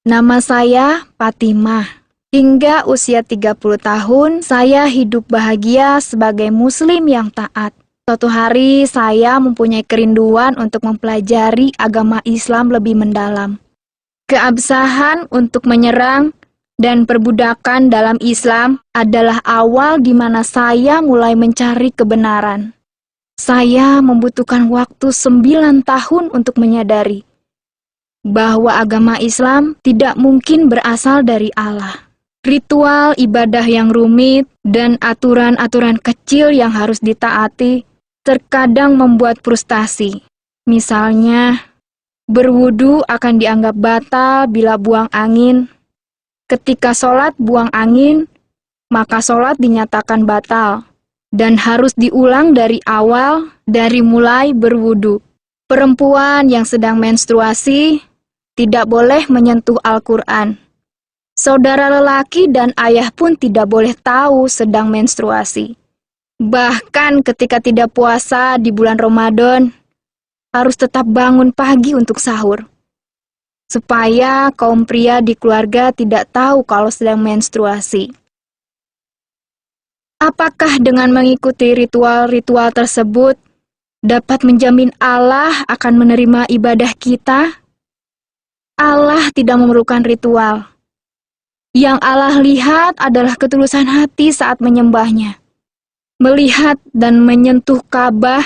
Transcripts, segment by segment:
Nama saya Fatimah. Hingga usia 30 tahun, saya hidup bahagia sebagai muslim yang taat. Suatu hari, saya mempunyai kerinduan untuk mempelajari agama Islam lebih mendalam. Keabsahan untuk menyerang dan perbudakan dalam Islam adalah awal di mana saya mulai mencari kebenaran. Saya membutuhkan waktu 9 tahun untuk menyadari bahwa agama Islam tidak mungkin berasal dari Allah. Ritual ibadah yang rumit dan aturan-aturan kecil yang harus ditaati terkadang membuat frustasi. Misalnya, berwudu akan dianggap batal bila buang angin. Ketika sholat buang angin, maka sholat dinyatakan batal dan harus diulang dari awal, dari mulai berwudu. Perempuan yang sedang menstruasi tidak boleh menyentuh Al-Quran. Saudara lelaki dan ayah pun tidak boleh tahu sedang menstruasi. Bahkan ketika tidak puasa di bulan Ramadan, harus tetap bangun pagi untuk sahur, supaya kaum pria di keluarga tidak tahu kalau sedang menstruasi. Apakah dengan mengikuti ritual-ritual tersebut dapat menjamin Allah akan menerima ibadah kita? Allah tidak memerlukan ritual. Yang Allah lihat adalah ketulusan hati saat menyembahnya. Melihat dan menyentuh Ka'bah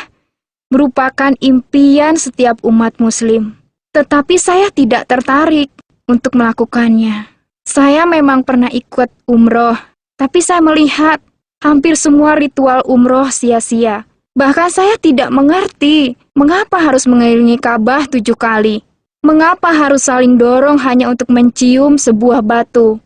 merupakan impian setiap umat muslim. Tetapi saya tidak tertarik untuk melakukannya. Saya memang pernah ikut umroh, tapi saya melihat hampir semua ritual umroh sia-sia. Bahkan saya tidak mengerti mengapa harus mengelilingi Ka'bah 7 kali. Mengapa harus saling dorong hanya untuk mencium sebuah batu.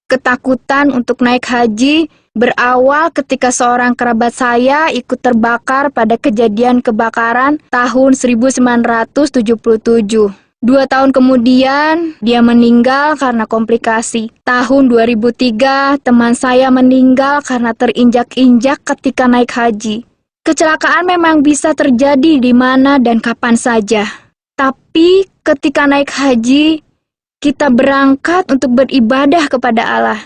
Ketakutan untuk naik haji berawal ketika seorang kerabat saya ikut terbakar pada kejadian kebakaran tahun 1977. 2 tahun kemudian, dia meninggal karena komplikasi. Tahun 2003, teman saya meninggal karena terinjak-injak ketika naik haji. Kecelakaan memang bisa terjadi di mana dan kapan saja. Tapi ketika naik haji, kita berangkat untuk beribadah kepada Allah.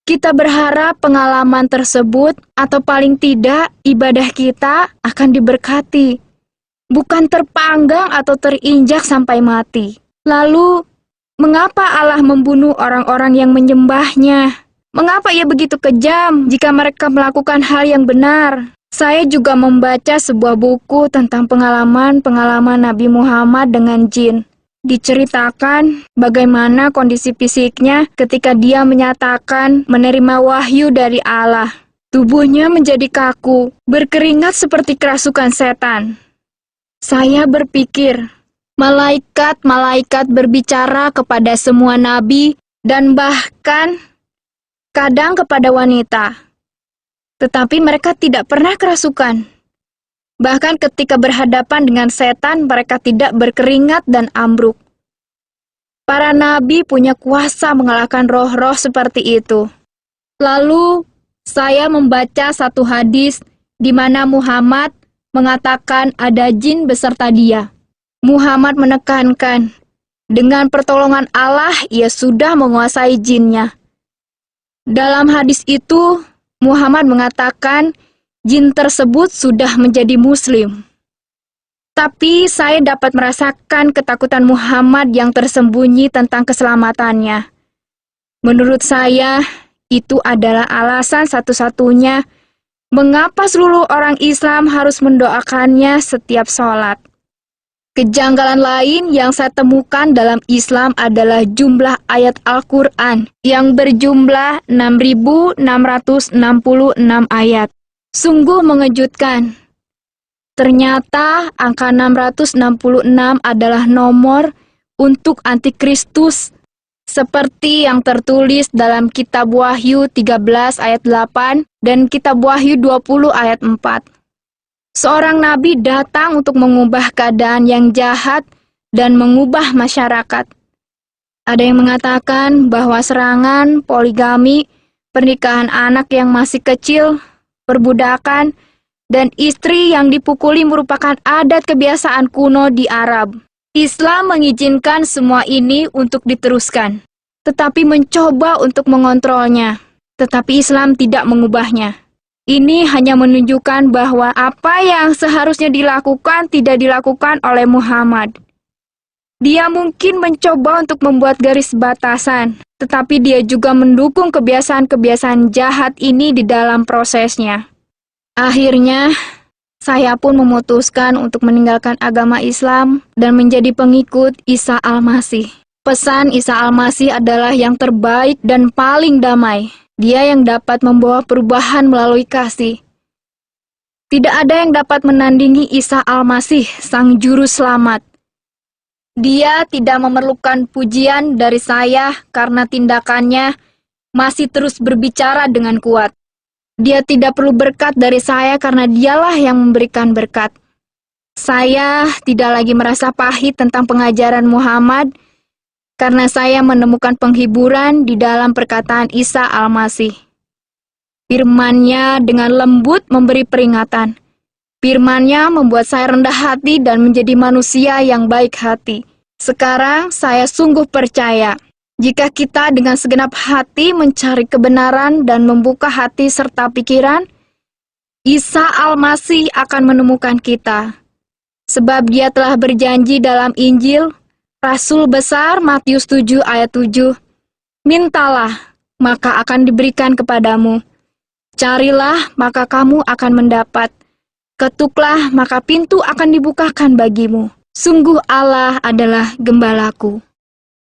Kita berharap pengalaman tersebut atau paling tidak ibadah kita akan diberkati, bukan terpanggang atau terinjak sampai mati. Lalu, mengapa Allah membunuh orang-orang yang menyembahnya? Mengapa ia begitu kejam jika mereka melakukan hal yang benar? Saya juga membaca sebuah buku tentang pengalaman-pengalaman Nabi Muhammad dengan jin. Diceritakan bagaimana kondisi fisiknya ketika dia menyatakan menerima wahyu dari Allah. Tubuhnya menjadi kaku, berkeringat seperti kerasukan setan. Saya berpikir, malaikat-malaikat berbicara kepada semua nabi dan bahkan kadang kepada wanita. Tetapi mereka tidak pernah kerasukan. Bahkan ketika berhadapan dengan setan, mereka tidak berkeringat dan ambruk. Para nabi punya kuasa mengalahkan roh-roh seperti itu. Lalu, saya membaca satu hadis di mana Muhammad mengatakan ada jin beserta dia. Muhammad menekankan, dengan pertolongan Allah, ia sudah menguasai jinnya. Dalam hadis itu, Muhammad mengatakan, jin tersebut sudah menjadi muslim. Tapi saya dapat merasakan ketakutan Muhammad yang tersembunyi tentang keselamatannya. Menurut saya, itu adalah alasan satu-satunya mengapa seluruh orang Islam harus mendoakannya setiap sholat. Kejanggalan lain yang saya temukan dalam Islam adalah jumlah ayat Al-Quran yang berjumlah 6.666 ayat. Sungguh mengejutkan. Ternyata angka 666 adalah nomor untuk antikristus, seperti yang tertulis dalam kitab Wahyu 13 ayat 8 dan kitab Wahyu 20 ayat 4. Seorang nabi datang untuk mengubah keadaan yang jahat dan mengubah masyarakat. Ada yang mengatakan bahwa serangan, poligami, pernikahan anak yang masih kecil, perbudakan, dan istri yang dipukuli merupakan adat kebiasaan kuno di Arab. Islam mengizinkan semua ini untuk diteruskan, tetapi mencoba untuk mengontrolnya. Tetapi Islam tidak mengubahnya. Ini hanya menunjukkan bahwa apa yang seharusnya dilakukan tidak dilakukan oleh Muhammad. Dia mungkin mencoba untuk membuat garis batasan, tetapi dia juga mendukung kebiasaan-kebiasaan jahat ini di dalam prosesnya. Akhirnya, saya pun memutuskan untuk meninggalkan agama Islam dan menjadi pengikut Isa Al-Masih. Pesan Isa Al-Masih adalah yang terbaik dan paling damai. Dia yang dapat membawa perubahan melalui kasih. Tidak ada yang dapat menandingi Isa Al-Masih, Sang Juru Selamat. Dia tidak memerlukan pujian dari saya karena tindakannya masih terus berbicara dengan kuat. Dia tidak perlu berkat dari saya karena dialah yang memberikan berkat. Saya tidak lagi merasa pahit tentang pengajaran Muhammad karena saya menemukan penghiburan di dalam perkataan Isa Al-Masih. Firman-Nya dengan lembut memberi peringatan. Firman-Nya membuat saya rendah hati dan menjadi manusia yang baik hati. Sekarang saya sungguh percaya, jika kita dengan segenap hati mencari kebenaran dan membuka hati serta pikiran, Isa Al-Masih akan menemukan kita. Sebab Dia telah berjanji dalam Injil, Rasul besar Matius 7 ayat 7, "Mintalah, maka akan diberikan kepadamu. Carilah, maka kamu akan mendapat. Ketuklah, maka pintu akan dibukakan bagimu. Sungguh Allah adalah gembalaku."